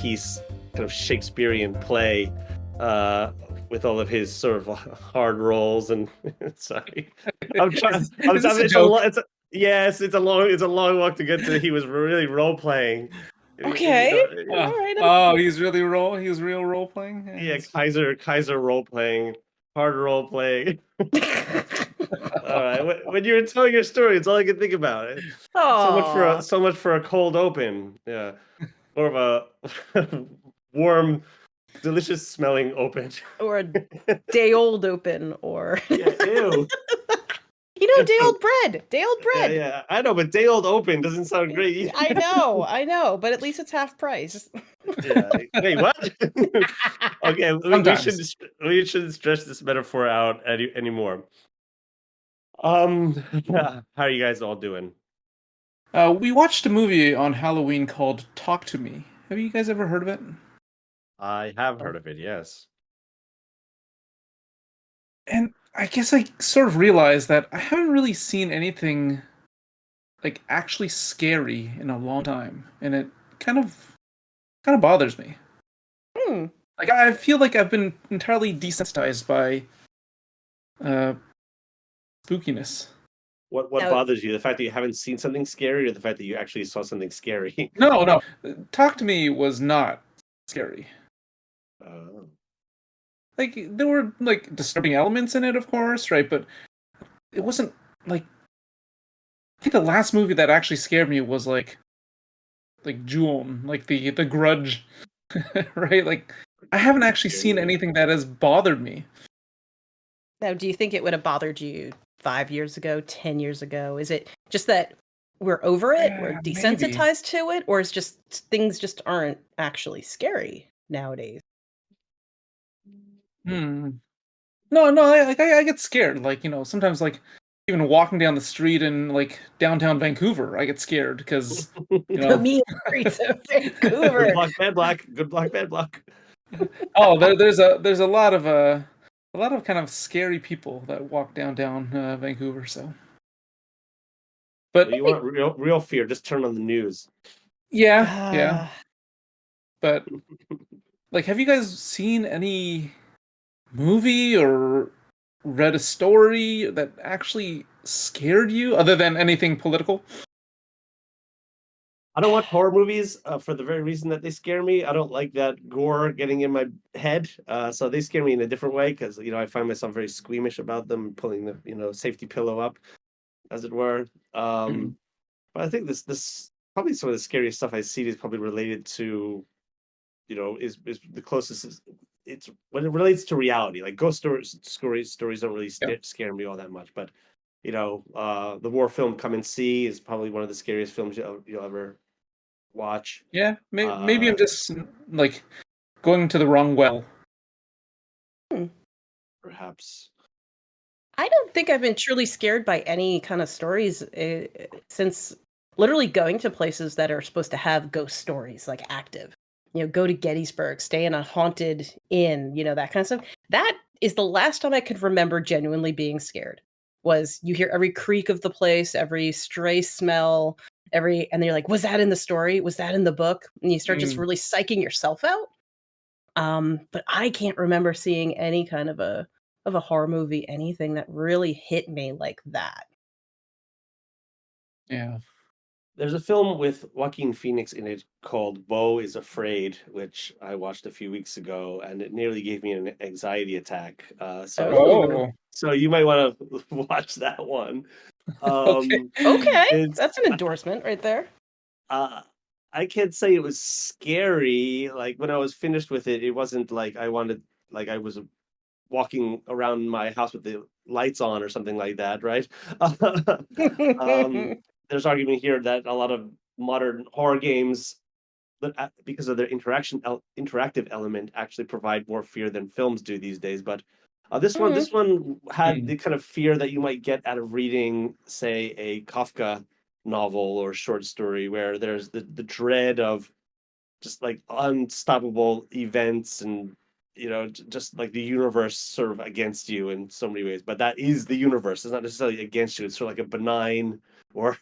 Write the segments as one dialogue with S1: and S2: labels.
S1: piece, kind of Shakespearean play, with all of his sort of hard roles and sorry, I'm trying.
S2: Is this a joke?
S1: Yes, it's a long walk to get to. He was really role playing.
S3: Okay. All right.
S2: Oh, he was real role playing.
S1: Yeah, Kaiser role playing, hard role playing. All right, when you were telling your story, it's all I could think about.
S3: Oh,
S1: So much for a cold open. Yeah, more of a warm, delicious smelling open.
S3: or a day old open, or
S1: Yeah, ew.
S3: day old bread. Day old bread.
S1: Yeah, I know, but day old open doesn't sound great either.
S3: I know, but at least it's half price.
S1: Yeah. Wait, what? Okay,
S2: Sometimes.
S1: we shouldn't stretch this metaphor out anymore. How are you guys all doing?
S2: We watched a movie on Halloween called Talk to Me. Have you guys ever heard of it?
S1: I have heard of it, yes.
S2: And I guess I sort of realized that I haven't really seen anything like actually scary in a long time, and it kind of bothers me.
S3: Hmm.
S2: Like I feel like I've been entirely desensitized by spookiness.
S1: What
S3: Now,
S1: bothers you? The fact that you haven't seen something scary, or the fact that you actually saw something scary?
S2: No. Talk to Me was not scary.
S1: Oh.
S2: Like there were like disturbing elements in it, of course, right? But it wasn't like I think the last movie that actually scared me was like Ju-on, like the Grudge, right? Like I haven't actually seen anything that has bothered me.
S3: now, do you think it would have bothered you 5 years ago, 10 years ago? Is it just that we're over it, we're
S2: Yeah, maybe.
S3: desensitized to it, or is just things just aren't actually scary nowadays?
S2: Hmm. No, I get scared. Like, sometimes like even walking down the street in like downtown Vancouver, I get scared because,
S3: The mean streets of Vancouver.
S1: Good block, bad block. Good block, bad block.
S2: oh, there's a lot of kind of scary people that walk downtown Vancouver. So, but
S1: Well, you want real fear? Just turn on the news.
S2: yeah. But like, have you guys seen any movie or read a story that actually scared you, other than anything political?
S1: I don't watch horror movies for the very reason that they scare me. I don't like that gore getting in my head, so they scare me in a different way because I find myself very squeamish about them, pulling the safety pillow up, as it were.
S2: Mm.
S1: But I think this probably some of the scariest stuff I see is probably related to is the closest. It's when it relates to reality, like ghost stories don't really scare me all that much, but the war film Come and See is probably one of the scariest films you'll ever watch.
S2: Yeah, maybe I'm just like going to the wrong well.
S1: Perhaps.
S3: I don't think I've been truly scared by any kind of stories since literally going to places that are supposed to have ghost stories, like active. Go to Gettysburg, stay in a haunted inn, that kind of stuff. That is the last time I could remember genuinely being scared. Was you hear every creak of the place, every stray smell, and then you're like, was that in the story? Was that in the book? And you start just really psyching yourself out. But I can't remember seeing any kind of a horror movie, anything that really hit me like that.
S2: Yeah.
S1: There's a film with Joaquin Phoenix in it called Beau is Afraid, which I watched a few weeks ago, and it nearly gave me an anxiety attack. So you might want to watch that one.
S3: Okay, that's an endorsement right there.
S1: I can't say it was scary. Like when I was finished with it, it wasn't like I was walking around my house with the lights on or something like that, right? There's argument here that a lot of modern horror games, because of their interactive element, actually provide more fear than films do these days. But this one had the kind of fear that you might get out of reading, say, a Kafka novel or short story, where there's the dread of just like unstoppable events and just like the universe sort of against you in so many ways. But that is the universe. It's not necessarily against you. It's sort of like a benign, or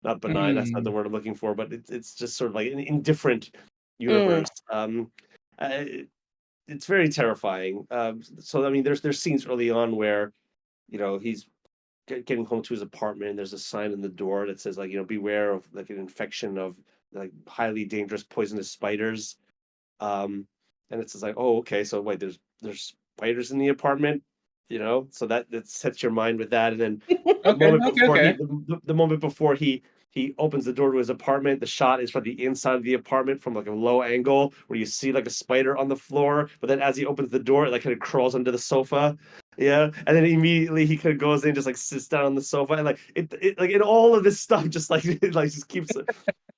S1: not benign, that's not the word I'm looking for, but it's just sort of like an indifferent universe. Uh, it's very terrifying. So I mean, there's scenes early on where he's getting home to his apartment, and there's a sign on the door that says, like, beware of like an infection of like highly dangerous poisonous spiders. And it's just like, oh, okay, so wait, there's spiders in the apartment, so that sets your mind with that. And then the
S2: Okay,
S1: moment
S2: okay,
S1: before
S2: okay.
S1: the moment before he opens the door to his apartment, the shot is from the inside of the apartment from like a low angle where you see like a spider on the floor, but then as he opens the door, it like kind of crawls under the sofa. Yeah, and then immediately he kind of goes in, just like sits down on the sofa, and like it like, and all of this stuff just like it like just keeps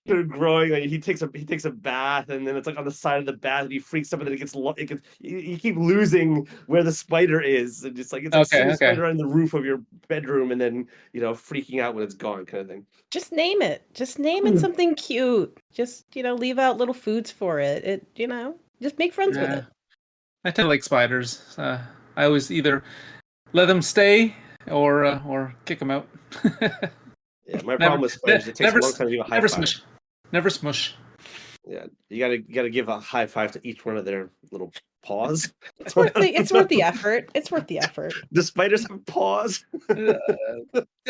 S1: growing. Like he takes a bath, and then it's like on the side of the bath, and he freaks up, and then you keep losing where the spider is, and just like it's like seeing
S2: Okay,
S1: a
S2: okay.
S1: spider on the roof of your bedroom, and then freaking out when it's gone, kind of thing.
S3: Just name it. Just name it something cute. Just, leave out little foods for it. Just make friends with
S2: Yeah.
S3: it.
S2: I tend to like spiders. I always either let them stay or kick them out.
S1: Yeah, my
S2: Never,
S1: problem with spiders, it takes a
S2: never,
S1: long time to do a high
S2: never
S1: five.
S2: smush. Never smush.
S1: Yeah, you gotta give a high five to each one of their little paws.
S3: It's worth the effort. It's worth the effort.
S1: The spiders have paws,
S2: Uh,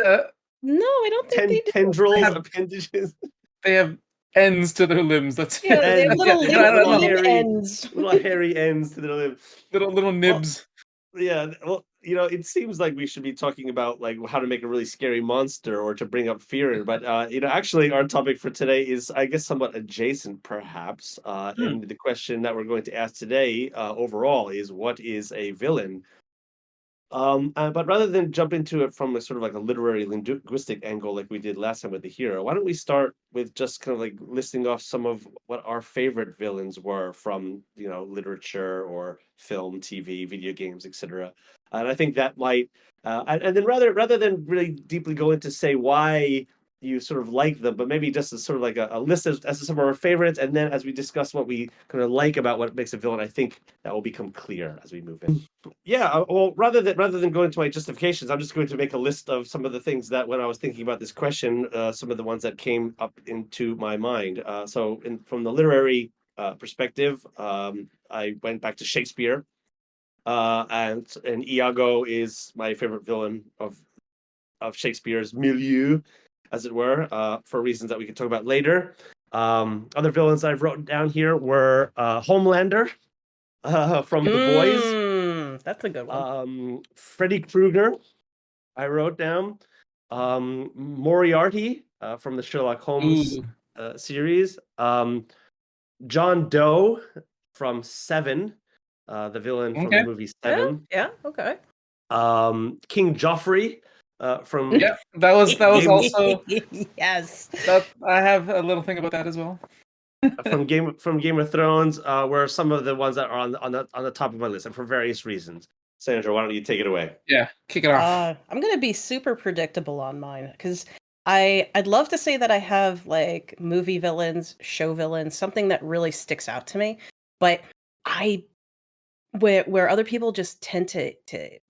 S2: uh,
S3: No, I don't think they do.
S1: tendrils,
S2: have-
S1: appendages.
S2: they have ends to their limbs. That's
S3: Yeah, they have
S1: And
S3: little
S1: they got
S3: limb
S1: hairy,
S3: ends.
S1: hairy ends to their limb.
S2: little nibs.
S1: Yeah, well, it seems like we should be talking about like how to make a really scary monster or to bring up fear, but actually our topic for today is, I guess, somewhat adjacent, perhaps. And the question that we're going to ask today, overall, is what is a villain? But rather than jump into it from a sort of like a literary linguistic angle like we did last time with the hero, why don't we start with just kind of like listing off some of what our favorite villains were from literature or film, TV, video games, etc. And I think that might, and then rather than really deeply go into say why you sort of like them, but maybe just as sort of like a list as some of our favorites, and then as we discuss what we kind of like about what makes a villain, I think that will become clear as we move in. Yeah, well, rather than go into my justifications, I'm just going to make a list of some of the things that, when I was thinking about this question, some of the ones that came up into my mind. From the literary perspective, I went back to Shakespeare, and Iago is my favorite villain of Shakespeare's milieu, as it were, for reasons that we can talk about later. Other villains I've written down here were Homelander from The Boys.
S3: That's a good one.
S1: Freddy Krueger, I wrote down. Moriarty from the Sherlock Holmes
S2: Ooh.
S1: series. John Doe from Seven, the villain from the
S2: Okay.
S1: movie Seven.
S3: Yeah, okay.
S1: King Joffrey from
S2: Yeah, that was also
S3: Yes.
S2: that. I have a little thing about that as well.
S1: from Game of Thrones were some of the ones that are on the top of my list, and for various reasons. Sandra, why don't you take it away?
S2: Yeah, kick it off.
S3: I'm gonna be super predictable on mine because I'd love to say that I have like movie villains, show villains, something that really sticks out to me, but I where other people just tend to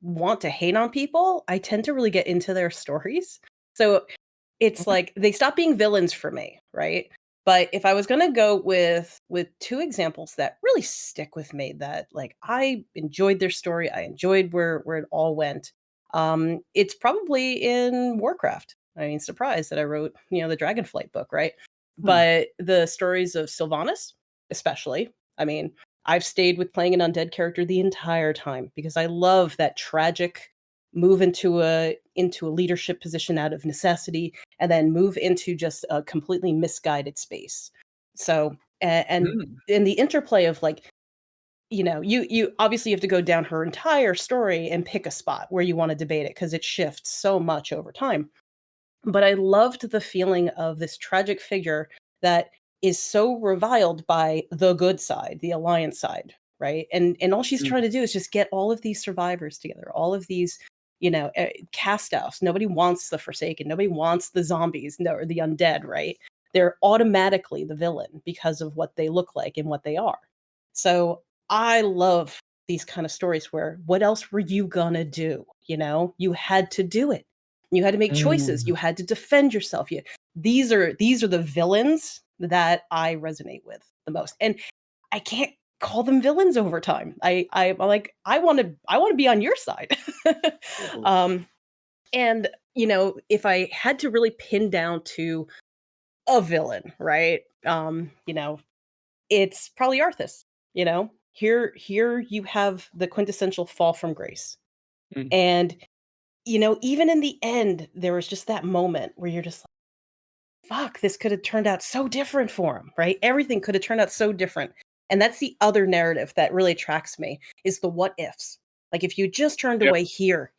S3: want to hate on people, I tend to really get into their stories. So it's like they stop being villains for me, right? But if I was gonna go with two examples that really stick with me, that like I enjoyed their story, I enjoyed where it all went. It's probably in Warcraft. I mean, surprised that I wrote the Dragonflight book, right? But the stories of Sylvanas, especially. I mean, I've stayed with playing an undead character the entire time because I love that tragic move into a leadership position out of necessity and then move into just a completely misguided space. So and in the interplay of like you obviously have to go down her entire story and pick a spot where you want to debate it because it shifts so much over time. But I loved the feeling of this tragic figure that is so reviled by the good side, the alliance side, right? And all she's trying to do is just get all of these survivors together, all of these cast offs. Nobody wants the Forsaken. Nobody wants the zombies or the undead, right? They're automatically the villain because of what they look like and what they are. So I love these kind of stories where what else were you gonna do? You had to do it. You had to make choices. You had to defend yourself. These are the villains that I resonate with. the most. And I can't call them villains over time. I'm like, I want to be on your side.
S1: Mhm.
S3: And if I had to really pin down to a villain, right? It's probably Arthas. Here you have the quintessential fall from grace.
S2: Mm.
S3: And even in the end, there was just that moment where you're just like, fuck, this could have turned out so different for him, right? Everything could have turned out so different. And that's the other narrative that really attracts me is the what ifs. Like if you just turned
S2: Yep.
S3: away here,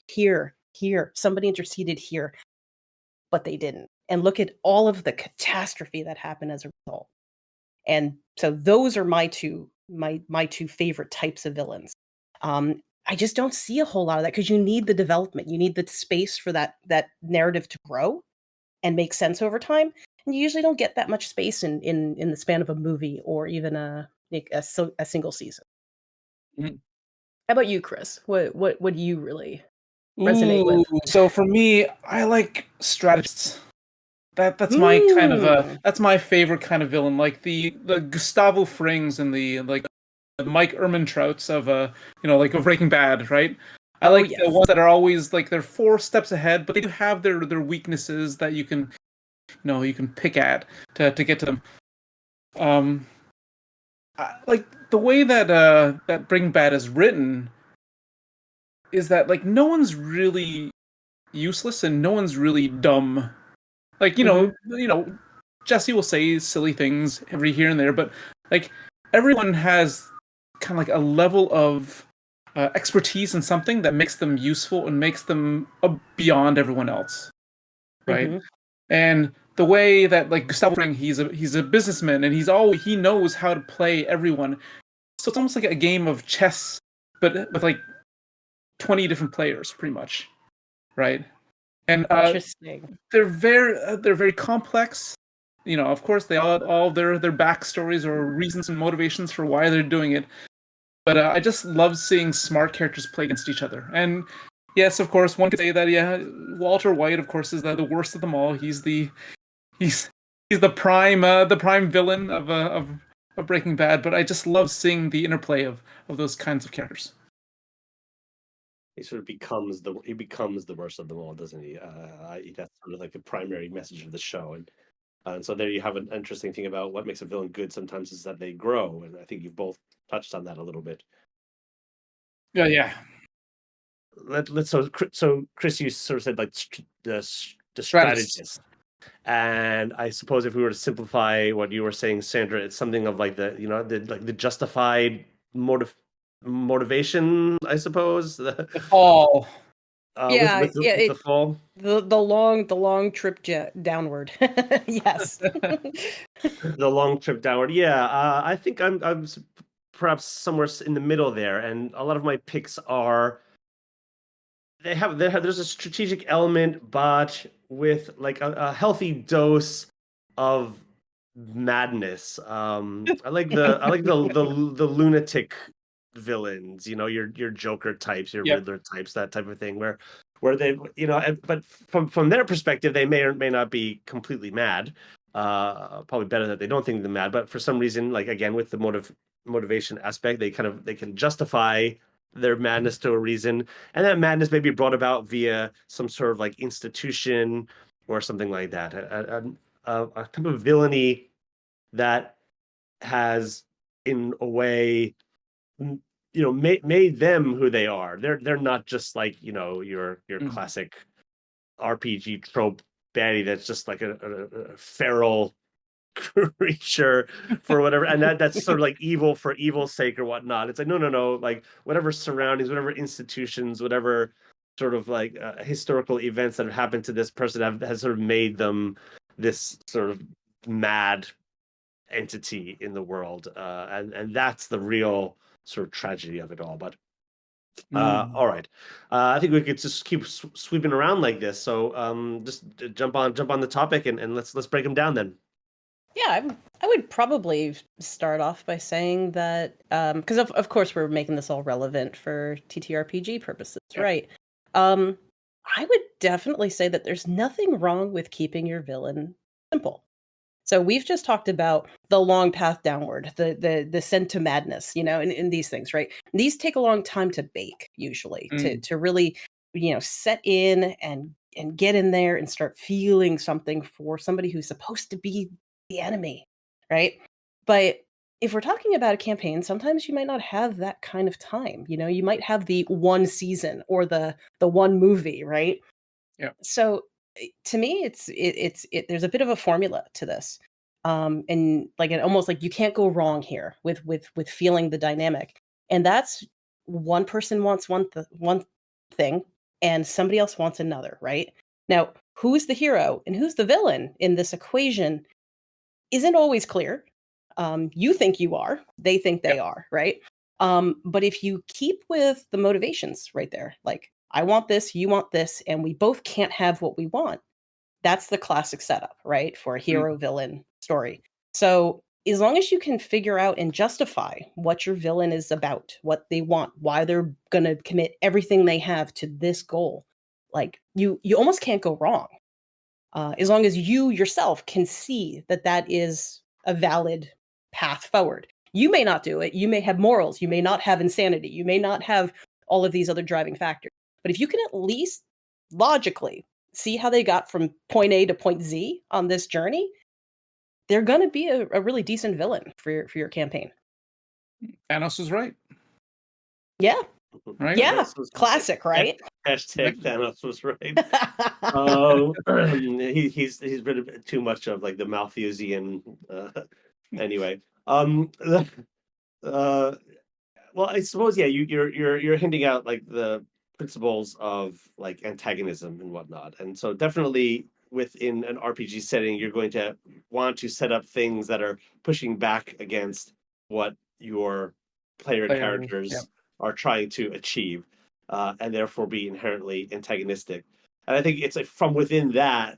S3: somebody interceded here, but they didn't. And look at all of the catastrophe that happened as a result. And so those are my two favorite types of villains. I just don't see a whole lot of that because you need the development, you need the space for that narrative to grow and make sense over time. And you usually don't get that much space in the span of a movie or even a single season.
S2: Mm.
S3: How about you, Chris? What do you really resonate
S2: Ooh,
S3: with?
S2: so for me, I like strategists. That's my kind of
S3: Mm.
S2: that's my favorite kind of villain, like the Gustavo Frings and the Mike Ehrmantrouts of like of Breaking Bad, right? I
S3: Oh
S2: like the
S3: yes.
S2: ones that are always like they're 4 steps ahead, but they do have their weaknesses that you can pick at to get to them. Like the way that that Breaking Bad is written is that like no one's really useless and no one's really dumb. Like
S3: Mm-hmm.
S2: Jesse will say silly things every here and there, but like everyone has kind of like a level of expertise in something that makes them useful and makes them beyond everyone else, right?
S3: Mm-hmm.
S2: And the way that like Gustavo Fring, he's a businessman and he knows how to play everyone. So it's almost like a game of chess, but with like 20 different players, pretty much, right? And
S3: Interesting.
S2: they're very complex. Of course, they all their backstories or reasons and motivations for why they're doing it. But I just love seeing smart characters play against each other. And yes, of course, one could say that Walter White, of course, is the worst of them all. He's he's the prime villain of Breaking Bad. But I just love seeing the interplay of those kinds of characters.
S1: He sort of becomes the worst of them all, doesn't he? That's sort of like the primary message of the show, and so there you have an interesting thing about what makes a villain good. Sometimes is that they grow, and I think you've both touched on that a little bit.
S2: Yeah, yeah.
S1: So Chris, you sort of said like the
S2: Strategists.
S1: strategist, and I suppose if we were to simplify what you were saying, Sandra, it's something of like the justified motivation, I suppose.
S2: The fall.
S3: Yeah, yeah.
S1: With the fall.
S3: The long trip downward. Yes.
S1: The long trip downward. Yeah, I think I'm perhaps somewhere in the middle there, and a lot of my picks are there's a strategic element, but with like a healthy dose of madness. I like the lunatic villains. Your Joker types, your
S2: Yep.
S1: Riddler types, that type of thing, where they but from their perspective, they may or may not be completely mad. Probably better that they don't think they're mad, but for some reason, like again with the motivation aspect, they can justify their madness to a reason, and that madness may be brought about via some sort of like institution or something like that. A type of villainy that has, in a way, made them who they are. They're not just like your
S2: Mhm.
S1: classic RPG trope baddie that's just like a feral creature for whatever, and that's sort of like evil for evil's sake or whatnot. It's like no, like whatever surroundings, whatever institutions, whatever sort of like historical events that have happened to this person has sort of made them this sort of mad entity in the world, and that's the real sort of tragedy of it all. But
S2: Mm.
S1: all right, I think we could just keep sweeping around like this. So just jump on the topic, and let's break them down then.
S3: Yeah, I would probably start off by saying that because of course we're making this all relevant for TTRPG purposes,
S2: Yep.
S3: right? Um, I would definitely say that there's nothing wrong with keeping your villain simple. So we've just talked about the long path downward, the descent to madness, in these things, right? These take a long time to bake, usually, to really, set in and get in there and start feeling something for somebody who's supposed to be the enemy, right? But if we're talking about a campaign, sometimes you might not have that kind of time. You might have the one season or the one movie, right?
S2: Yeah.
S3: So to me, there's a bit of a formula to this, and like almost like you can't go wrong here with feeling the dynamic, and that's one person wants one thing, and somebody else wants another, right? Now, who's the hero and who's the villain in this equation isn't always clear. You think you are, they think they are, right? But if you keep with the motivations right there, like I want this, you want this, and we both can't have what we want. That's the classic setup, right? For a hero villain story. So as long as you can figure out and justify what your villain is about, what they want, why they're going to commit everything they have to this goal, like you almost can't go wrong. As long as you yourself can see that that is a valid path forward. You may not do it. You may have morals. You may not have insanity. You may not have all of these other driving factors. But if you can at least logically see how they got from point A to point Z on this journey, they're going to be a really decent villain for your campaign.
S2: Thanos was right.
S3: Yeah.
S2: Right?
S3: Yeah.
S1: Thanos was
S3: Classic, right?
S1: Hashtag Thanos was right. He's been a bit too much of like the Malthusian. Anyway, uh, well, I suppose you're hinting out like the principles of like antagonism and whatnot, and so definitely within an RPG setting, you're going to want to set up things that are pushing back against what your player characters are trying to achieve, and therefore be inherently antagonistic. And I think it's like from within that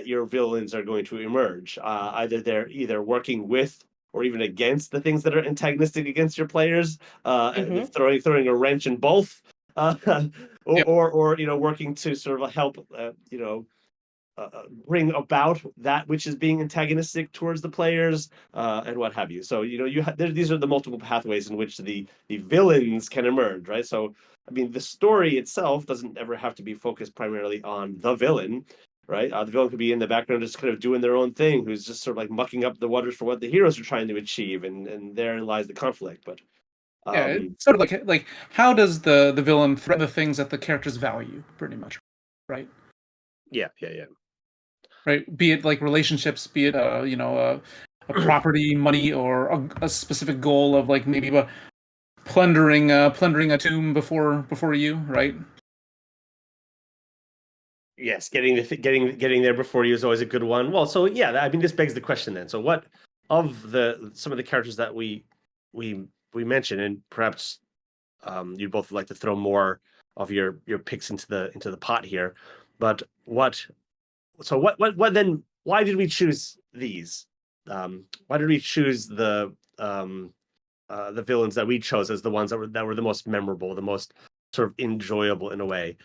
S1: your villains are going to emerge. Either they're either working with or even against the things that are antagonistic against your players, throwing a wrench in both, or working to sort of help bring about that which is being antagonistic towards the players, and what have you. So these are the multiple pathways in which the villains can emerge, right? So I mean, the story itself doesn't ever have to be focused primarily on the villain, right? The villain could be in the background, just kind of doing their own thing, who's just sort of like mucking up the waters for what the heroes are trying to achieve, and therein lies the conflict. But
S2: it's sort of like how does the villain threaten the things that the characters value, pretty much, right?
S1: Yeah.
S2: Right, be it like relationships, be it a property, money, or a specific goal of like maybe plundering a tomb before you, right?
S1: Yes, getting there before you is always a good one. Well, so yeah, I mean, this begs the question then. So, what of some of the characters that we mentioned, and perhaps you'd both like to throw more of your picks into the pot here, but what then? Why did we choose these? Why did we choose the villains that we chose as the ones that were the most memorable, the most sort of enjoyable in a way?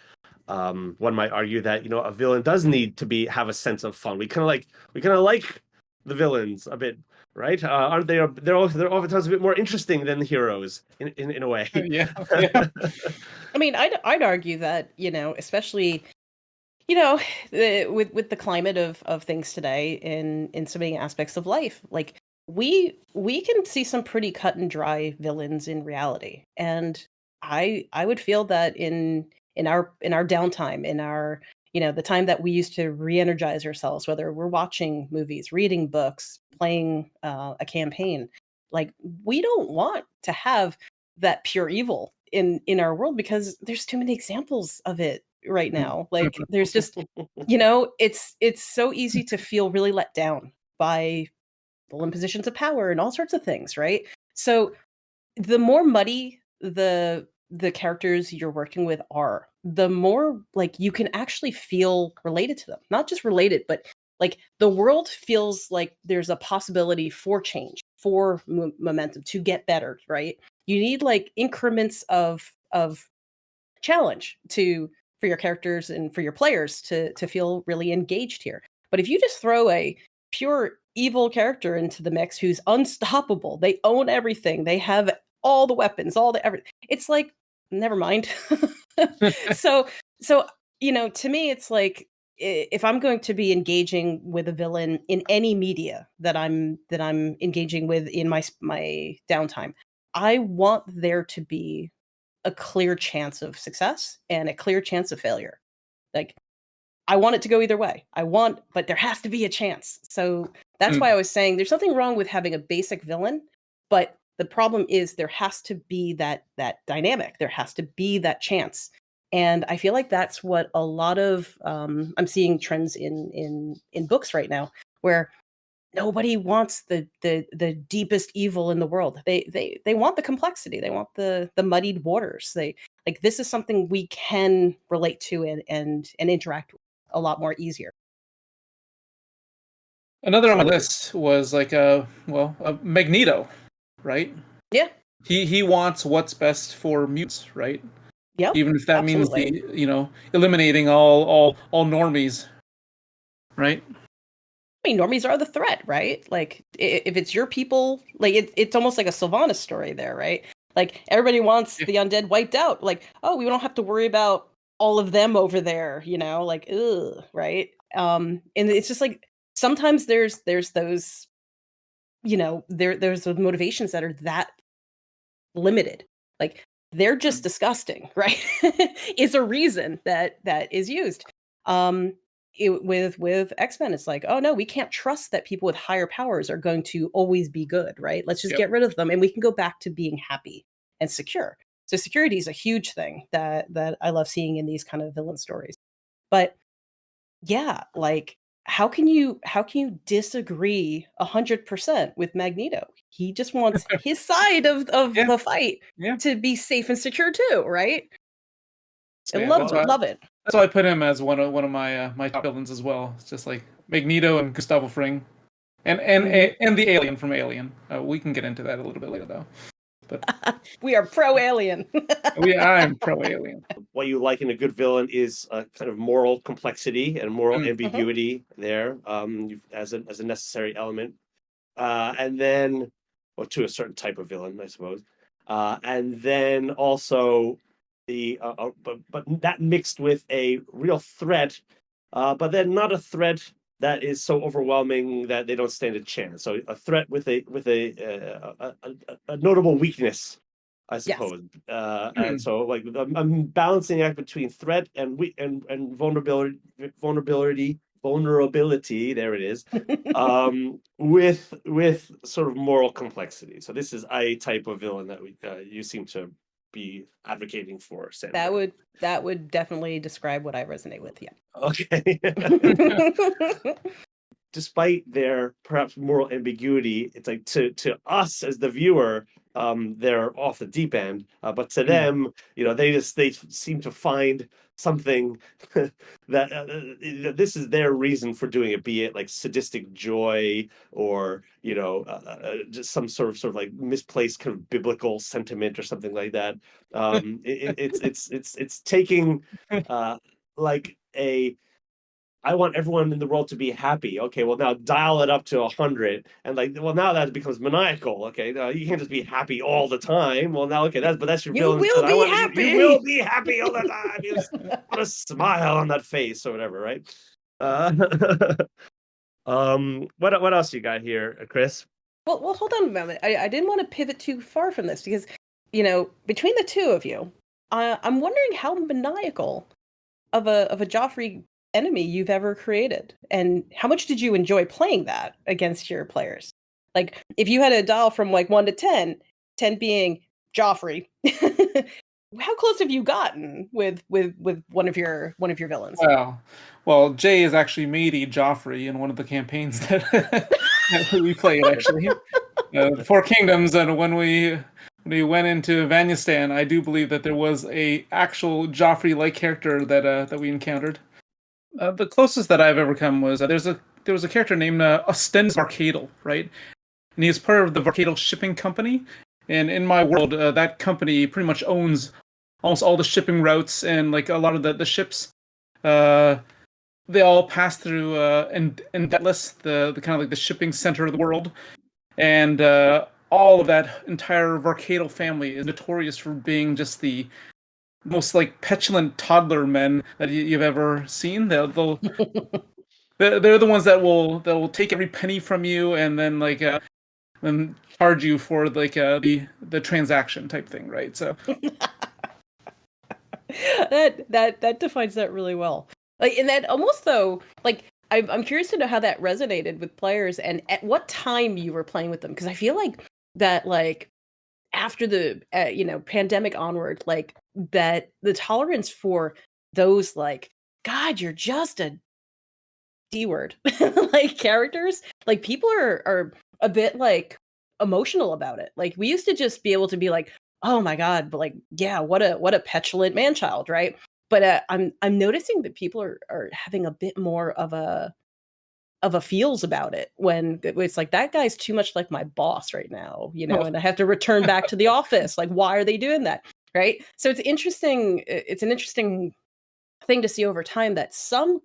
S1: One might argue that a villain does need to have a sense of fun. We kind of like the villains a bit, right? Aren't they? They're oftentimes a bit more interesting than the heroes in a way.
S2: Yeah.
S3: I mean, I'd argue that, especially, with the climate of things today in so many aspects of life, like we can see some pretty cut and dry villains in reality, and I would feel that in our downtime, in our the time that we used to re-energize ourselves, whether we're watching movies, reading books, playing a campaign, like we don't want to have that pure evil in our world because there's too many examples of it right now. Like there's just it's so easy to feel really let down by people in positions of power and all sorts of things, right? So the more muddy the characters you're working with are, the more like you can actually feel related to them. Not just related, but like the world feels like there's a possibility for change, for momentum to get better, right? You need like increments of challenge for your characters and for your players to feel really engaged here. But if you just throw a pure evil character into the mix who's unstoppable. They own everything. They have all the weapons, all the everything. It's like, never mind. so so to me it's like, if I'm going to be engaging with a villain in any media that I'm engaging with in my downtime, I want there to be a clear chance of success and a clear chance of failure. Like, I want it to go either way. But there has to be a chance. So that's why I was saying there's nothing wrong with having a basic villain, but the problem is there has to be that dynamic. There has to be that chance. And I feel like that's what a lot of I'm seeing trends in books right now, where nobody wants the deepest evil in the world. They want the complexity. They want the muddied waters. They like, this is something we can relate to and interact with a lot more easier.
S2: Another on my list was like Magneto, right?
S3: Yeah.
S2: He wants what's best for mutants, right?
S3: Yep.
S2: Even if that
S3: absolutely.
S2: means eliminating all normies, right?
S3: I mean, normies are the threat, right? Like, if it's your people, like, it's almost like a Sylvanas story there, right? Like, everybody wants the undead wiped out. Like, oh, we don't have to worry about all of them over there, like, ugh, right? And it's just like, sometimes there's those, there's those motivations that are that limited. Like, they're just disgusting, right? Is a reason that is used. With X-Men, it's like, oh no, we can't trust that people with higher powers are going to always be good, right? Let's just get rid of them and we can go back to being happy and secure. So security is a huge thing that I love seeing in these kind of villain stories. But yeah, like, how can you disagree 100% with Magneto? He just wants his side of
S2: Yeah.
S3: the fight
S2: Yeah.
S3: to be safe and secure too, right? I
S2: Yeah,
S3: love it.
S2: That's why I put him as one of my my top villains as well. It's just like Magneto and Gustavo Fring, and the alien from Alien. We can get into that a little bit later though. But
S3: we are pro alien.
S2: I'm pro alien.
S1: What you like in a good villain is a kind of moral complexity and moral ambiguity there, as a necessary element, and then, well, to a certain type of villain, I suppose, and then also but that mixed with a real threat, but then not a threat that is so overwhelming that they don't stand a chance. So a threat with a notable weakness, I suppose. Yes. And so, like, I'm balancing act between threat and vulnerability. There it is. With sort of moral complexity. So this is a type of villain that you seem to be advocating for, Sandra.
S3: That would definitely describe what I resonate with. Yeah.
S1: Okay. Despite their perhaps moral ambiguity, it's like to us as the viewer, they're off the deep end. But to them, they seem to find something that this is their reason for doing it, be it like sadistic joy or just some sort of like misplaced kind of biblical sentiment or something like that. It's taking like I want everyone in the world to be happy. Okay, well now dial it up to 100, and now that becomes maniacal. Okay, now you can't just be happy all the time. Well now, okay, that's your villain.
S3: You will be happy.
S1: You will be happy all the time. You just put a smile on that face or whatever, right? What else you got here, Chris?
S3: Well, hold on a moment. I didn't want to pivot too far from this because, between the two of you, I'm wondering how maniacal of a Joffrey enemy you've ever created, and how much did you enjoy playing that against your players? Like, if you had a dial from like 1 to 10, 10 being Joffrey, how close have you gotten with one of your villains?
S2: Well, Jay is actually matey Joffrey in one of the campaigns that we played, actually. The Four Kingdoms, and when we went into Vanyastan, I do believe that there was a actual Joffrey-like character that we encountered. The closest that I've ever come was there was a character named Ostend Varcadal, right? And he is part of the Varcadal shipping company. And in my world, that company pretty much owns almost all the shipping routes and like a lot of the ships. they all pass through and Deathless, the kind of like the shipping center of the world, and all of that entire Varcadal family is notorious for being just the most like petulant toddler men that you've ever seen. They're the ones that will take every penny from you and then like and charge you for like the transaction type thing, right? So
S3: that defines that really well. Like, and that almost though, like I'm curious to know how that resonated with players and at what time you were playing with them, because I feel like that like after the pandemic onward, like that the tolerance for those like God, you're just a D word like characters, like people are a bit like emotional about it. Like we used to just be able to be like, oh my God, but like, yeah, what a petulant man child, right? But I'm noticing that people are having a bit more of a feels about it when it's like that guy's too much like my boss right now, and I have to return back to the office. Like, why are they doing that? Right. So it's interesting. It's an interesting thing to see over time that some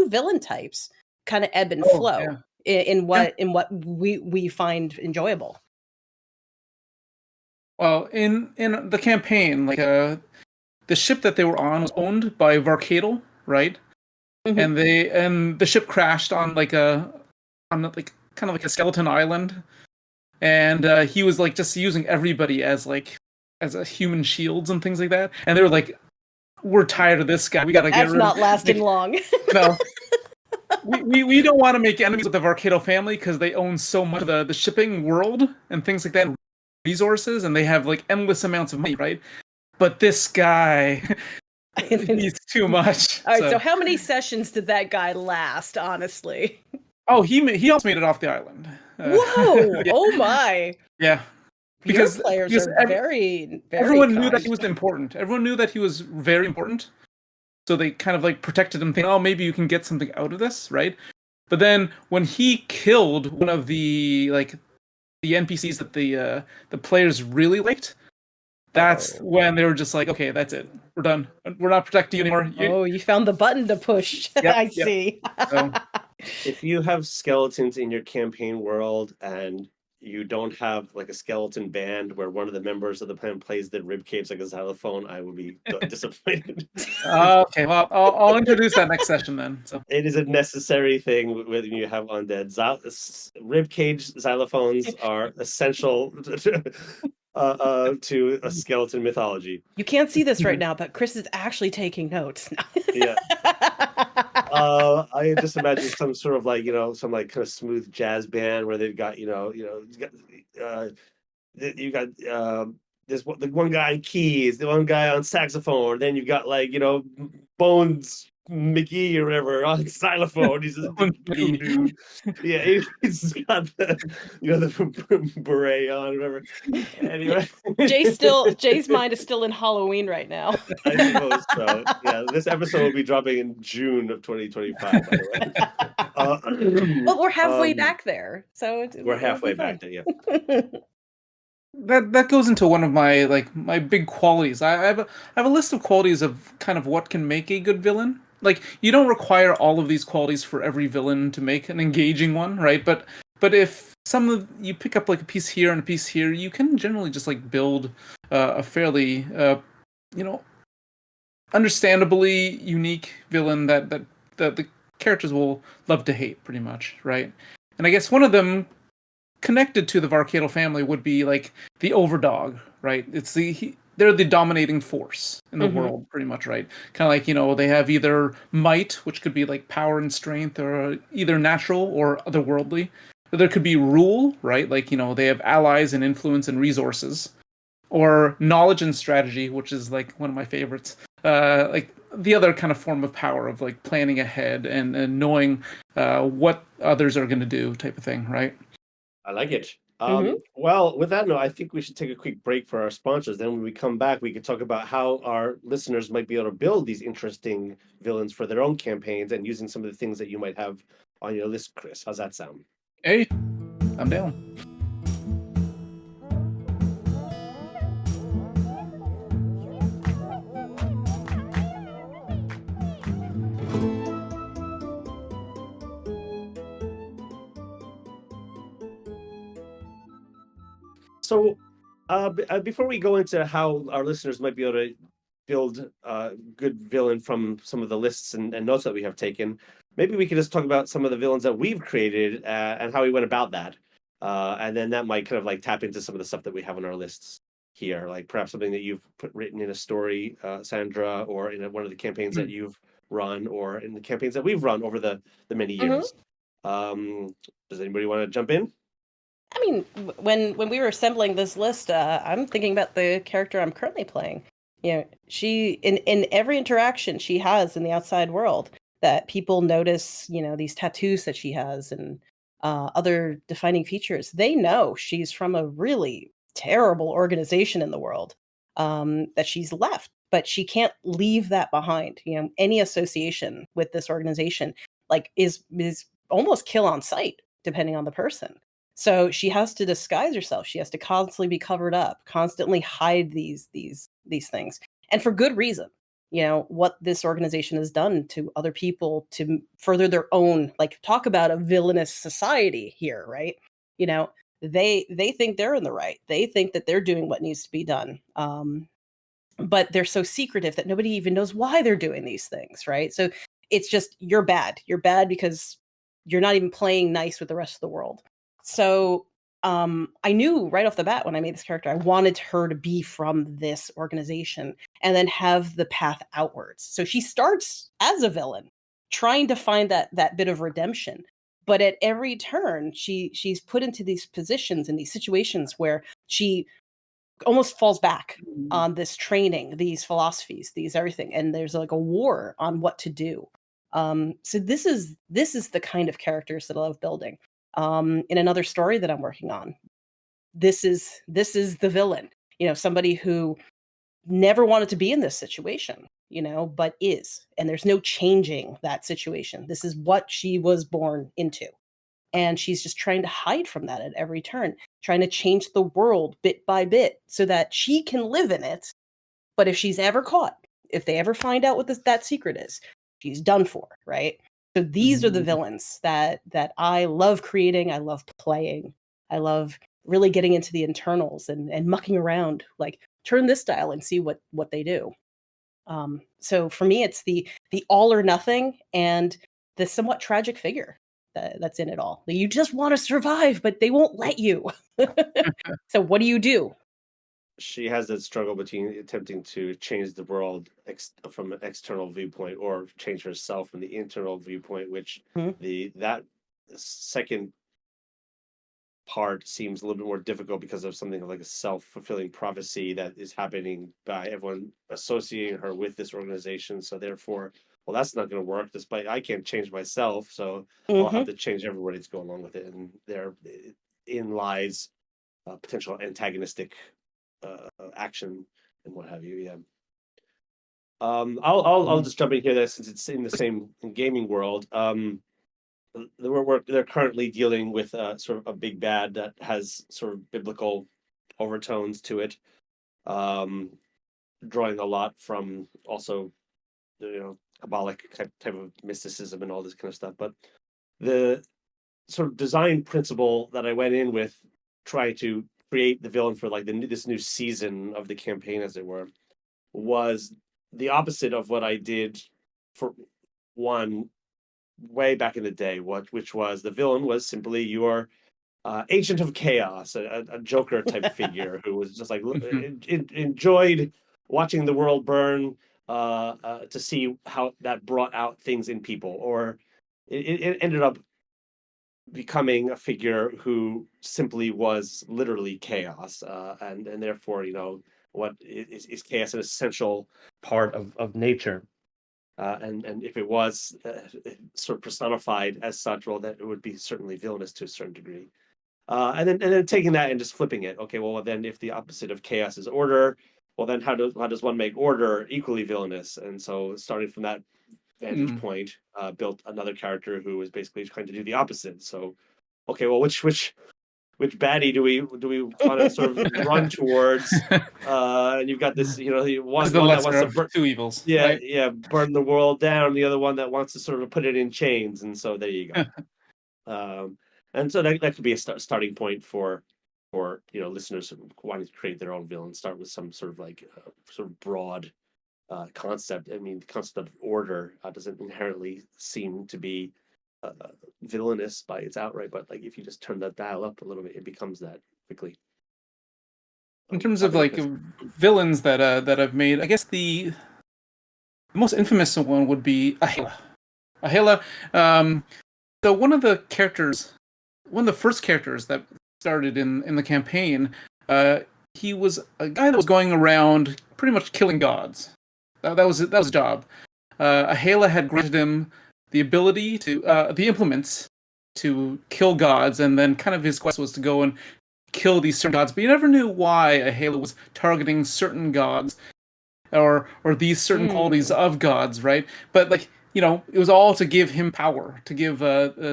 S3: villain types kind of ebb and
S2: oh
S3: flow
S2: yeah.
S3: in
S2: Yeah.
S3: what we find enjoyable.
S2: Well, in the campaign, like the ship that they were on was owned by Varcadal, right?
S3: Mhm.
S2: And the ship crashed on like like kind of like a skeleton island, and he was like just using everybody as like as a human shields and things like that. And they were like, "We're tired of this guy. We gotta get
S3: That's
S2: rid of
S3: not lasting
S2: like,
S3: long.
S2: no." We don't want to make enemies with the Varcado family because they own so much of the shipping world and things like that, resources, and they have like endless amounts of money, right? But this guy, he's too much.
S3: All right, so
S2: So,
S3: how many sessions did that guy last, honestly?
S2: oh, he also made it off the island.
S3: Whoa!
S2: Yeah,
S3: Oh my!
S2: yeah.
S3: Your
S2: Because
S3: players are very, very
S2: everyone knew that he
S3: kind.
S2: was important. Everyone knew that he was very important. So they kind of like protected him, thinking, "Oh, maybe you can get something out of this, right?" But then when he killed one of the like the NPCs that the players really liked, that's
S3: Oh.
S2: when they were just like, "Okay, that's it. We're done. We're not protecting you anymore."
S3: Oh, you found the button to push.
S2: Yep,
S3: I
S2: yep.
S3: see.
S2: So
S1: If you have skeletons in your campaign world and you don't have like a skeleton band where one of the members of the band plays the rib cage like a xylophone, I would be disappointed.
S2: okay, well, I'll introduce that next session then. So
S1: It is a necessary thing when you have undead. Rib cage xylophones are essential to a skeleton mythology.
S3: You can't see this right now, but Chris is actually taking notes.
S1: Yeah. I just imagine some sort of like, some like kind of smooth jazz band where they've got, you got the one guy on keys, the one guy on saxophone, then you've got like, Bones McGee or whatever on xylophone. He's a cool dude. Yeah, he's got the beret on, whatever. Anyway,
S3: Jay's mind is still in Halloween right now.
S1: I suppose so. Yeah, this episode will be dropping in June of 2025, by the way.
S3: Well, we're halfway back there, so
S1: We're halfway back there, yeah.
S2: that goes into one of my my big qualities. I have a list of qualities of kind of what can make a good villain. Like you don't require all of these qualities for every villain to make an engaging one, right? But if you pick up like a piece here and a piece here, you can generally just like build a fairly understandably unique villain that the characters will love to hate, pretty much, right? And I guess one of them connected to the Varcadal family would be like the Overdog, right? They're the dominating force in the world, pretty much, right? Kind of like, they have either might, which could be like power and strength, or either natural or otherworldly. Or there could be rule, right? Like, they have allies and influence and resources. Or knowledge and strategy, which is like one of my favorites. Like the other kind of form of power of like planning ahead and knowing what others are going to do, type of thing, right?
S1: I like it. Well, with that note, I think we should take a quick break for our sponsors. Then when we come back, we can talk about how our listeners might be able to build these interesting villains for their own campaigns and using some of the things that you might have on your list, Chris. How's that sound?
S2: Hey, I'm down.
S1: So, before we go into how our listeners might be able to build a good villain from some of the lists and notes that we have taken, maybe we could just talk about some of the villains that we've created and how we went about that. And then that might kind of like tap into some of the stuff that we have on our lists here, like perhaps something that you've written in a story, Sandra, or in one of the campaigns that you've run, or in the campaigns that we've run over the many years. Does anybody want to jump in?
S3: I mean, when we were assembling this list, I'm thinking about the character I'm currently playing. She in every interaction she has in the outside world, that people notice, these tattoos that she has and other defining features. They know she's from a really terrible organization in the world, that she's left, but she can't leave that behind. Any association with this organization, like, is almost kill on sight, depending on the person. So she has to disguise herself. She has to constantly be covered up, constantly hide these things, and for good reason. What this organization has done to other people to further their own, like, talk about a villainous society here, right? You know, they think they're in the right. They think that they're doing what needs to be done. But they're so secretive that nobody even knows why they're doing these things, right? So it's just, you're bad. You're bad because you're not even playing nice with the rest of the world. So I knew right off the bat when I made this character, I wanted her to be from this organization and then have the path outwards. So she starts as a villain, trying to find that bit of redemption. But at every turn, she's put into these positions and these situations where she almost falls back on this training, these philosophies, these everything, and there's like a war on what to do. So this is the kind of characters that I love building. In another story that I'm working on, this is the villain. Somebody who never wanted to be in this situation, but is, and there's no changing that situation. This is what she was born into. And she's just trying to hide from that at every turn, trying to change the world bit by bit so that she can live in it. But if she's ever caught, if they ever find out what that secret is, she's done for, right? So these are the villains that I love creating. I love playing. I love really getting into the internals and mucking around, like, turn this dial and see what they do. So for me, it's the all or nothing and the somewhat tragic figure that's in it all. You just want to survive, but they won't let you. So what do you do?
S1: She has that struggle between attempting to change the world from an external viewpoint or change herself from the internal viewpoint, which
S3: Mhm.
S1: that second part seems a little bit more difficult because of something like a self-fulfilling prophecy that is happening by everyone associating her with this organization. So therefore, well, that's not going to work. Despite I can't change myself, so I'll have
S3: Mhm.
S1: to change everybody to go along with it. And therein lies potential antagonistic action and what have you. Yeah. I'll just jump in here that since it's in the same gaming world. They're currently dealing with sort of a big bad that has sort of biblical overtones to it, um, drawing a lot from also Kabbalic type of mysticism and all this kind of stuff. But the sort of design principle that I went in with, trying to create the villain for like this new season of the campaign, as it were, was the opposite of what I did for one way back in the day. Which was the villain was simply your agent of chaos, a Joker type figure who was just like enjoyed watching the world burn to see how that brought out things in people, or it ended up becoming a figure who simply was literally chaos, and therefore, what is chaos an essential part of nature, and if it was sort of personified as such, well, that it would be certainly villainous to a certain degree. And then taking that and just flipping it. Okay, well then if the opposite of chaos is order, well then how does one make order equally villainous? And so starting from that vantage point, built another character who was basically trying to do the opposite. So okay, well which baddie do we want to sort of run towards? And you've got this,
S2: As the
S1: one that wants
S2: lesser
S1: to
S2: of two evils,
S1: yeah,
S2: right?
S1: yeah, burn the world down, the other one that wants to sort of put it in chains, and so there you go. And so that could be a starting point for for listeners wanting to create their own villain, start with some sort of sort of broad concept. I mean, the concept of order doesn't inherently seem to be villainous by its outright, but like if you just turn that dial up a little bit, it becomes that quickly.
S2: In terms of
S1: Talking about
S2: like
S1: this.
S2: villains that I've made, I guess the most infamous one would be Ahela. Ahela. So one of the first characters that started in the campaign, he was a guy that was going around pretty much killing gods. That was his job. Ahela had granted him the ability to the implements to kill gods, and then kind of his quest was to go and kill these certain gods. But you never knew why Ahela was targeting certain gods or these certain qualities of gods, right? But like it was all to give him power, to give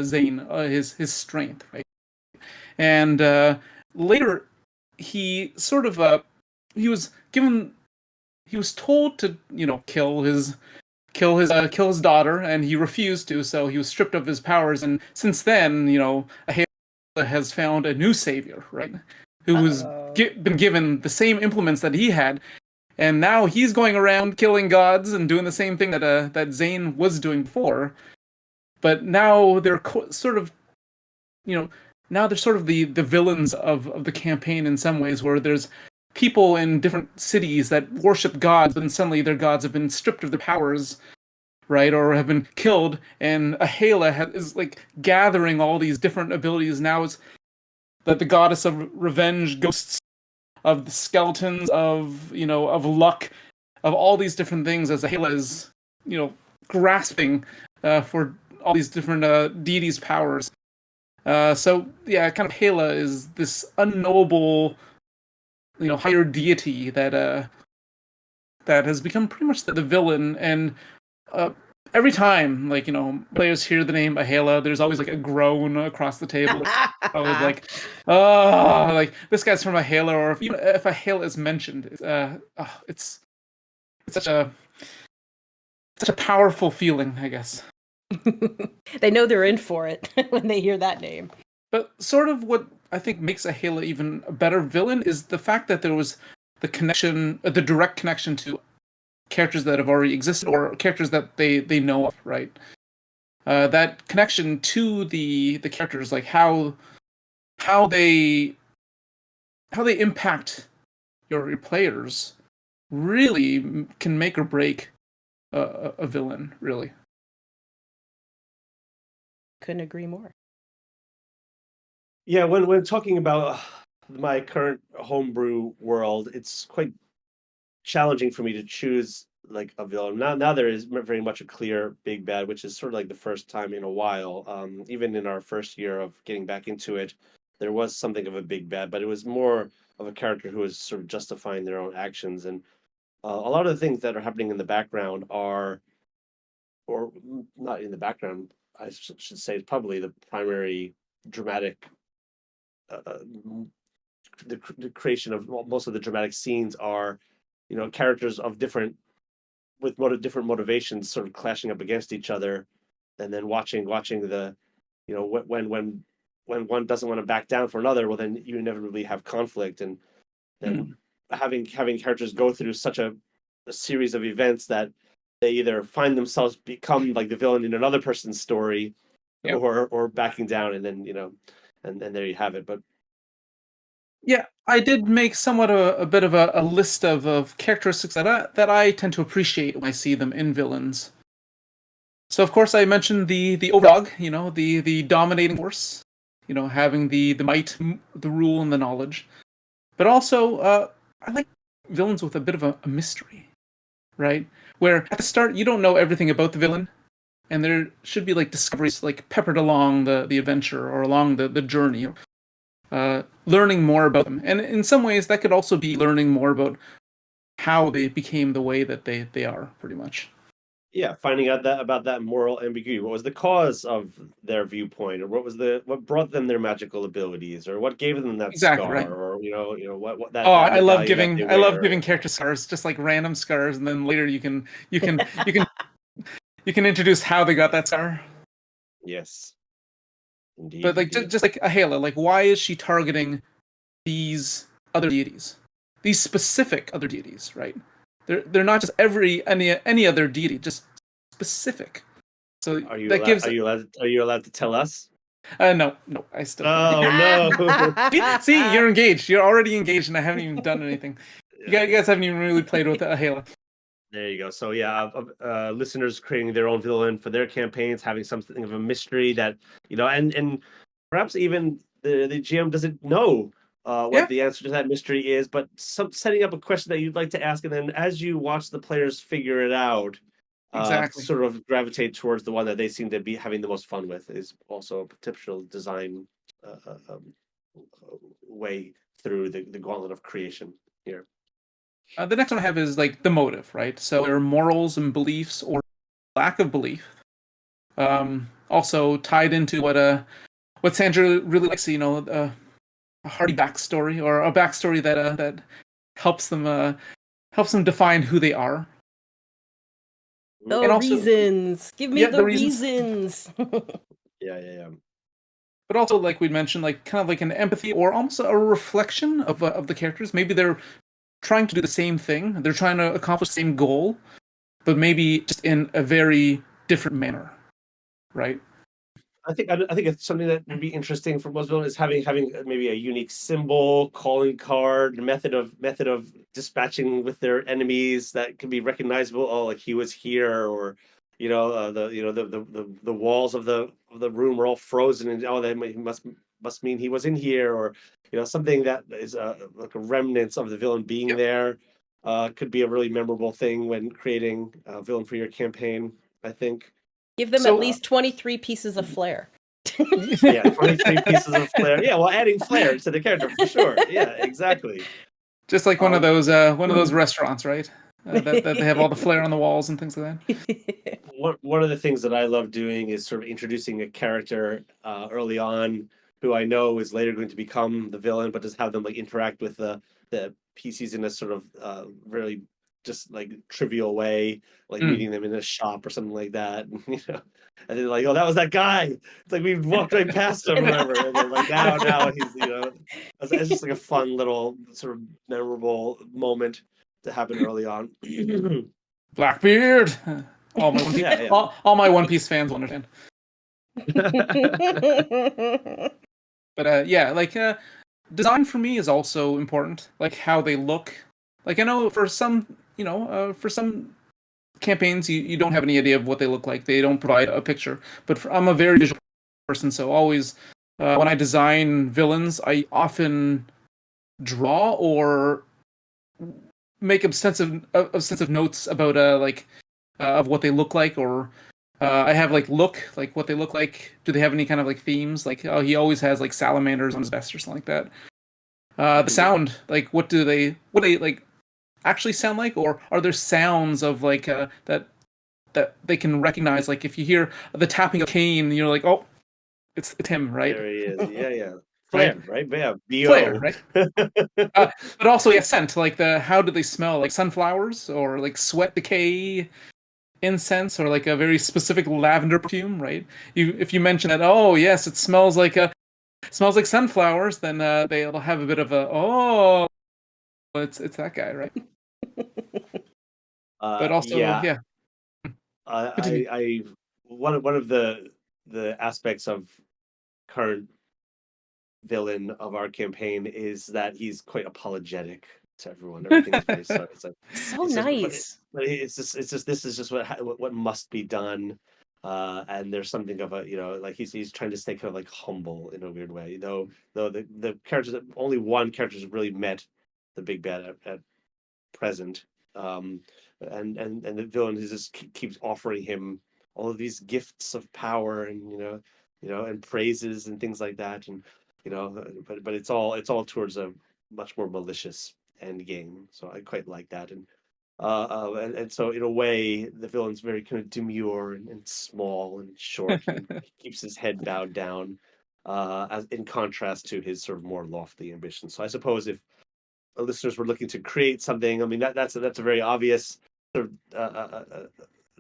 S2: Zane his strength, right? And later, he sort of he was told to kill his daughter, and he refused to, so he was stripped of his powers. And since then, Ahela has found a new savior, right? Who has been given the same implements that he had, and now he's going around killing gods and doing the same thing that Zane was doing before. But now they're sort of, now they're sort of the villains of the campaign in some ways, where there's people in different cities that worship gods, but then suddenly their gods have been stripped of their powers, right, or have been killed, and Ahela is like gathering all these different abilities. Now it's that the goddess of revenge, ghosts, of the skeletons, of of luck, of all these different things, as Ahela is grasping for all these different deities' powers. So yeah, kind of Ahela is this unknowable, higher deity that has become pretty much the villain. And every time players hear the name Ahela, there's always like a groan across the table. I was like, oh, like this guy's from Ahela, or if Ahela is mentioned, it's such a powerful feeling, I guess.
S3: They know they're in for it when they hear that name.
S2: But sort of what I think makes Ahela even a better villain is the fact that there was the connection, the direct connection to characters that have already existed or characters that they know of, right? That connection to the characters, like how they impact your players, really can make or break a villain, really.
S3: Couldn't agree more.
S1: Yeah, when talking about my current homebrew world, it's quite challenging for me to choose like a villain. Now there is very much a clear big bad, which is sort of like the first time in a while. Even in our first year of getting back into it, there was something of a big bad, but it was more of a character who was sort of justifying their own actions. And a lot of the things that are happening in the background are, or not in the background, I should say, probably the primary dramatic the creation of most of the dramatic scenes are characters of different different motivations sort of clashing up against each other, and then watching the when one doesn't want to back down for another, well then you inevitably have conflict, and then having characters go through such a series of events that they either find themselves become like the villain in another person's story,
S2: Yep.
S1: or backing down, and then and there you have it. But
S2: yeah, I did make somewhat a bit of a list of characteristics that I tend to appreciate when I see them in villains. So of course I mentioned the overdog, the dominating force, having the might, the rule, and the knowledge. But also I like villains with a bit of a mystery, right? Where at the start you don't know everything about the villain, and there should be like discoveries like peppered along the adventure or along the journey. Learning more about them. And in some ways, that could also be learning more about how they became the way that they are, pretty much.
S1: Yeah, finding out about that moral ambiguity. What was the cause of their viewpoint, or what brought them their magical abilities, or what gave them that
S2: Exactly,
S1: scar,
S2: right.
S1: or what
S2: Oh,
S1: that
S2: I love
S1: medallion that they
S2: I love
S1: wear.
S2: giving character scars, just like random scars, and then later you can introduce how they got that scar.
S1: Yes, indeed.
S2: But like just like Ahela, like why is she targeting these other deities, these specific other deities, right? They're not just any other deity, just specific. So
S1: Are you
S2: that
S1: allowed?
S2: gives
S1: Are you allowed to tell us?
S2: no, I still can't.
S1: Oh no!
S2: See, you're engaged. You're already engaged, and I haven't even done anything. You guys haven't even really played with Halo.
S1: There you go. So yeah, listeners creating their own villain for their campaigns, having something of a mystery that and perhaps even the GM doesn't know
S2: Yeah,
S1: what the answer to that mystery is, but setting up a question that you'd like to ask, and then as you watch the players figure it out,
S2: exactly.
S1: sort of gravitate towards the one that they seem to be having the most fun with is also a potential design uh, uh, um, way through the gauntlet of creation here.
S2: The next one I have is like the motive, right? So there are morals and beliefs or lack of belief. Also tied into what Sandra really likes, a hearty backstory or a backstory that helps them define who they are.
S3: The
S2: And also,
S3: reasons. Give me
S2: yeah, the
S3: the
S2: reasons.
S3: reasons.
S1: Yeah.
S2: But also, like we mentioned, like kind of like an empathy or almost a reflection of the characters. Maybe they're trying to do the same thing. They're trying to accomplish the same goal, but maybe just in a very different manner, right?
S1: I think it's something that would be interesting for most villains is having maybe a unique symbol, calling card, method of dispatching with their enemies that can be recognizable. Oh, like he was here, or the walls of the room are all frozen, and oh, that must mean he was in here, or something that is like a remnants of the villain being
S2: Yep.
S1: there. Could be a really memorable thing when creating a villain for your campaign, I think.
S3: Give them at
S2: So
S3: least 23 pieces of flair.
S1: Yeah, 23 pieces of flair. Yeah, well, adding flair to the character for sure. Yeah, exactly.
S2: just like
S1: Um,
S2: one of those restaurants, right? That they have all the flair on the walls and things like that.
S1: one of the things that I love doing is sort of introducing a character early on who I know is later going to become the villain, but just have them like interact with the PCs in a sort of really just like trivial way, like
S2: Mm.
S1: meeting them in a shop or something like that. And they're like, "Oh, that was that guy." It's like we walked right past him or whatever, and then like now he's it's just like a fun little sort of memorable moment to happen early on.
S2: Blackbeard.
S1: Yeah.
S2: All my One Piece fans will understand. But yeah, like design for me is also important. Like how they look. Like I know for some campaigns you don't have any idea of what they look like. They don't provide a picture. But I'm a very visual person, so always when I design villains, I often draw or make obsessive notes about of what they look like, or I have like what they look like. Do they have any kind of like themes? Like, oh, he always has like salamanders on his vest or something like that. The sound, like what they like actually sound like, or are there sounds of like that they can recognize? Like if you hear the tapping of cane, you're like, oh, it's him, right?
S1: There he is. Yeah.
S2: Right?
S1: Flair, right? Yeah.
S2: Flair,
S1: BO.
S2: right? But also, yeah, scent. Like how do they smell? Like sunflowers or like sweat decay incense or like a very specific lavender perfume, right? If you mention that, oh yes, it smells like sunflowers, then they'll have a bit of a oh, it's that guy, right? But also,
S1: Yeah.
S2: yeah, continue.
S1: I one of the aspects of current villain of our campaign is that he's quite apologetic to everyone. Everything is very sorry. It's like
S3: So
S1: it's just
S3: nice.
S1: but it's just this is just what must be done. And there's something of a like he's trying to stay kind of like humble in a weird way. Though the characters only one character's really met the big bad at present. And the villain is just keeps offering him all of these gifts of power and and praises and things like that, and but it's all towards a much more malicious end game. So I quite like that, and so in a way the villain's very kind of demure and small and short and keeps his head bowed down, as in contrast to his sort of more lofty ambition. So I suppose if listeners were looking to create something, I mean that's a very obvious sort of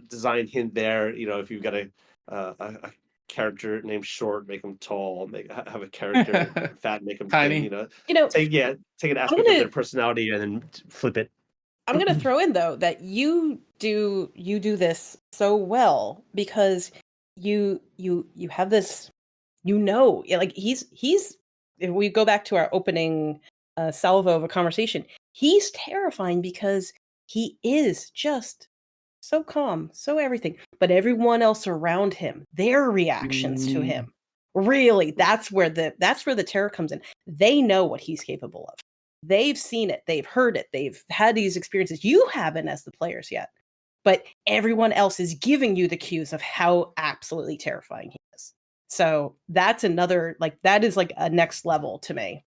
S1: design hint there. If you've got a character named short, make them tall. Have a character fat, make them thin.
S2: Tiny.
S1: Take an
S3: I'm
S1: aspect of their
S3: gonna
S1: personality and then flip it.
S3: I'm gonna throw in though that you do this so well because you have this, like he's if we go back to our opening salvo of a conversation, he's terrifying because he is just so calm, so everything, but everyone else around him, their reactions to him, really, that's where the terror comes in. They know what he's capable of. They've seen it, they've heard it, they've had these experiences. You haven't as the players yet, but everyone else is giving you the cues of how absolutely terrifying he is. So that's another, like, that is like a next level to me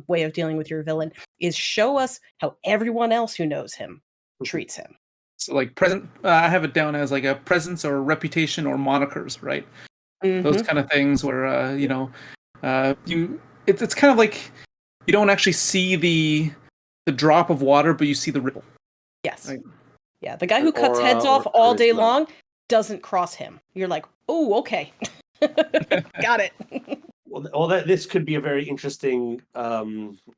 S3: way of dealing with your villain, is show us how everyone else who knows him treats him.
S2: So like I have it down as like a presence or reputation or monikers, right? Those kind of things where it's kind of like you don't actually see the drop of water, but you see the ripple.
S3: Yes.
S2: Right?
S3: Yeah, the guy who cuts heads off all day long doesn't cross him. You're like, oh, okay. Got it.
S1: Well, this could be a very interesting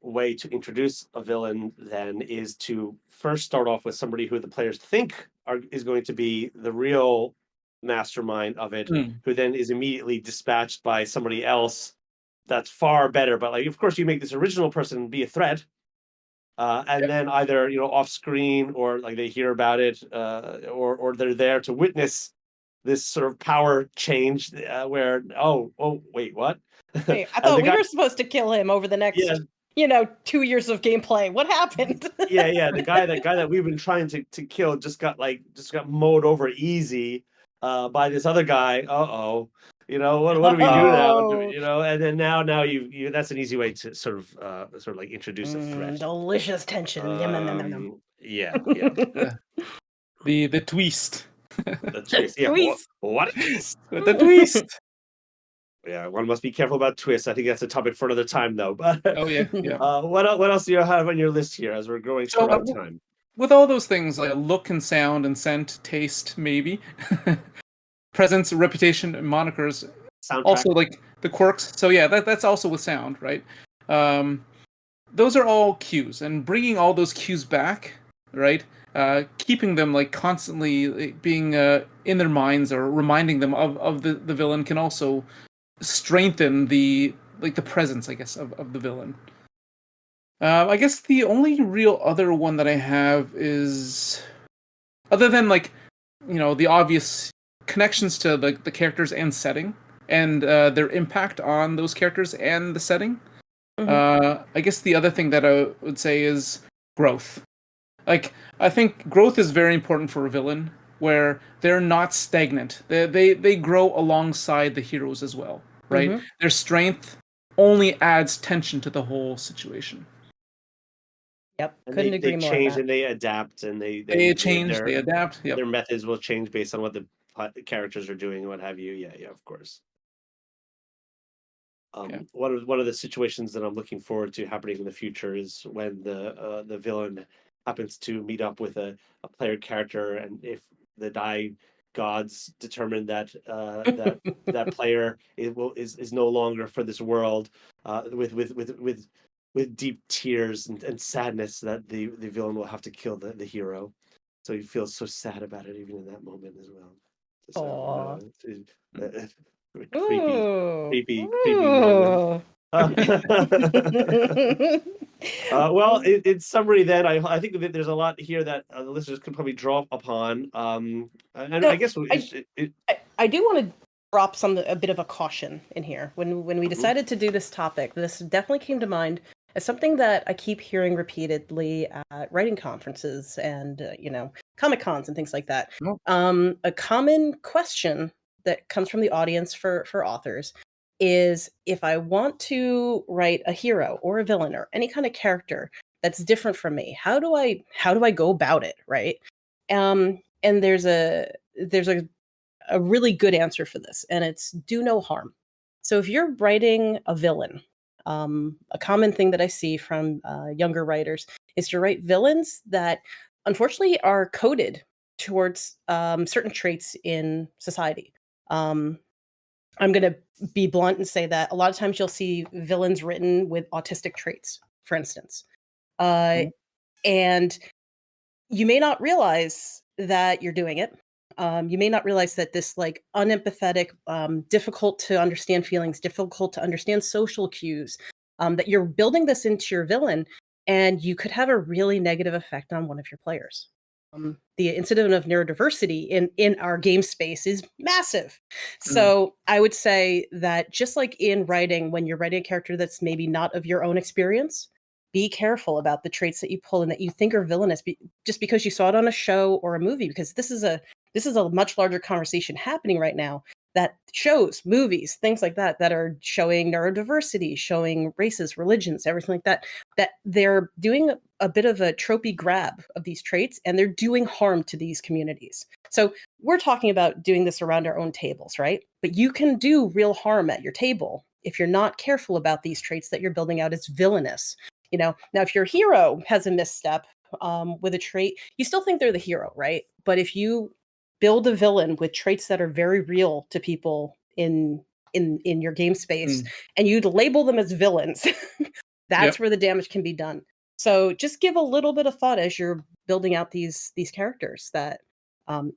S1: way to introduce a villain. Then is to first start off with somebody who the players think is going to be the real mastermind of it, who then is immediately dispatched by somebody else that's far better. But like, of course, you make this original person be a threat, and then either off screen or like they hear about it, or they're there to witness this sort of power change where wait, what?
S3: Hey, I thought we were supposed to kill him over the next 2 years of gameplay. What happened?
S1: The guy that we've been trying to kill just got mowed over easy by this other guy. What do we do now? And then now you that's an easy way to sort of like introduce a threat.
S3: Delicious tension.
S1: Yeah.
S2: The twist.
S1: The twist. Yeah. What a twist.
S2: The twist.
S1: Yeah, one must be careful about twists. I think that's a topic for another time, though. But what else do you have on your list here as we're going short on time?
S2: With all those things like look and sound and scent, taste, maybe presence, reputation, and monikers.
S1: Soundtrack.
S2: Also like the quirks. So yeah, that's also with sound, right? Those are all cues, and bringing all those cues back, right? Keeping them like constantly being in their minds or reminding them of the villain can also strengthen the presence, I guess, of the villain. I guess the only real other one that I have is, other than the obvious connections to the characters and setting and their impact on those characters and the setting. I guess the other thing that I would say is growth. Like, I think growth is very important for a villain, where they're not stagnant. They grow alongside the heroes as well, right? Their strength only adds tension to the whole situation.
S3: Yep, couldn't agree more.
S1: They change and they adapt, and they
S2: change, they adapt. Yep.
S1: Their methods will change based on what the characters are doing and what have you. Yeah, of course. One of the situations that I'm looking forward to happening in the future is when the villain happens to meet up with a player character, and if the die gods determine that that player is no longer for this world, with deep tears and sadness, that the villain will have to kill the hero. So he feels so sad about it even in that moment as well. So, creepy moment. Well, in summary, then I think that there's a lot here that the listeners can probably draw upon. I guess
S3: I do want to drop a bit of a caution in here. When we decided to do this topic, this definitely came to mind as something that I keep hearing repeatedly at writing conferences and Comic Cons and things like that. A common question that comes from the audience for authors is, if I want to write a hero or a villain or any kind of character that's different from me, how do I go about it, right? And there's a really good answer for this, and it's do no harm. So if you're writing a villain, a common thing that I see from younger writers is to write villains that unfortunately are coded towards certain traits in society. I'm going to be blunt and say that a lot of times you'll see villains written with autistic traits, for instance. And you may not realize that you're doing it. You may not realize that this like unempathetic, difficult to understand feelings, difficult to understand social cues, that you're building this into your villain, and you could have a really negative effect on one of your players. The incident of neurodiversity in our game space is massive. So I would say that just like in writing, when you're writing a character that's maybe not of your own experience, be careful about the traits that you pull and that you think are villainous just because you saw it on a show or a movie, because this is a much larger conversation happening right now, that shows, movies, things like that are showing neurodiversity, showing races, religions, everything like that, that they're doing a bit of a tropey grab of these traits, and they're doing harm to these communities. So we're talking about doing this around our own tables, right? But you can do real harm at your table if you're not careful about these traits that you're building out as villainous. Now if your hero has a misstep with a trait, you still think they're the hero, right? But if you build a villain with traits that are very real to people in your game space, and you'd label them as villains, that's where the damage can be done. So just give a little bit of thought as you're building out these characters, that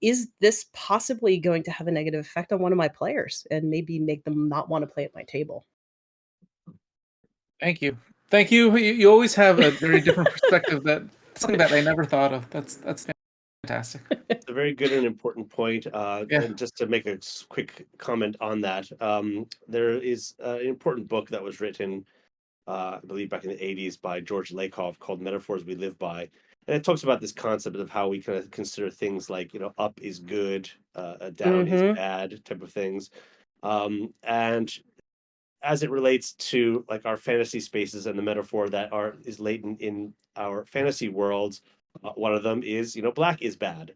S3: is this possibly going to have a negative effect on one of my players, and maybe make them not want to play at my table.
S2: Thank you. Thank you. You always have a very different perspective, that something that I never thought of. That's fantastic.
S1: It's a very good and important point.
S2: Yeah.
S1: And just to make a quick comment on that, there is an important book that was written, I believe back in the 80s, by George Lakoff, called Metaphors We Live By. And it talks about this concept of how we kind of consider things like, up is good, down is bad type of things. And as it relates to like our fantasy spaces and the metaphor that is latent in our fantasy worlds, one of them is black is bad,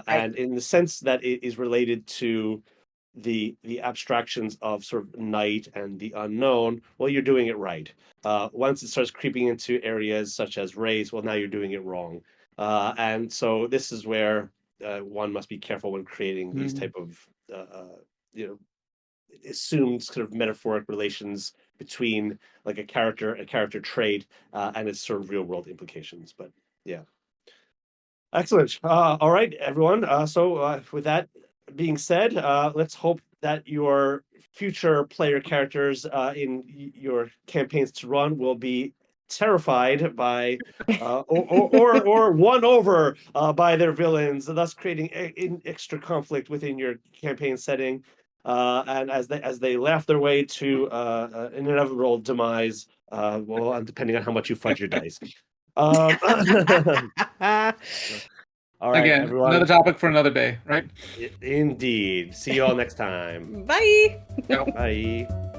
S1: and in the sense that it is related to the abstractions of sort of night and the unknown. Well, you're doing it right. Once it starts creeping into areas such as race, well, now you're doing it wrong. And so this is where one must be careful when creating these type of assumed sort of metaphoric relations between like a character trait, and its sort of real world implications. But yeah, excellent. All right, everyone. So with that being said, let's hope that your future player characters in your campaigns to run will be terrified by or won over by their villains, thus creating extra conflict within your campaign setting, and as they laugh their way to an inevitable demise, well, depending on how much you fudge your dice. All right,
S2: Again,
S1: everyone.
S2: another topic for another day, right?
S1: Indeed. See you all next time.
S3: Bye.
S2: Ciao.
S1: Bye.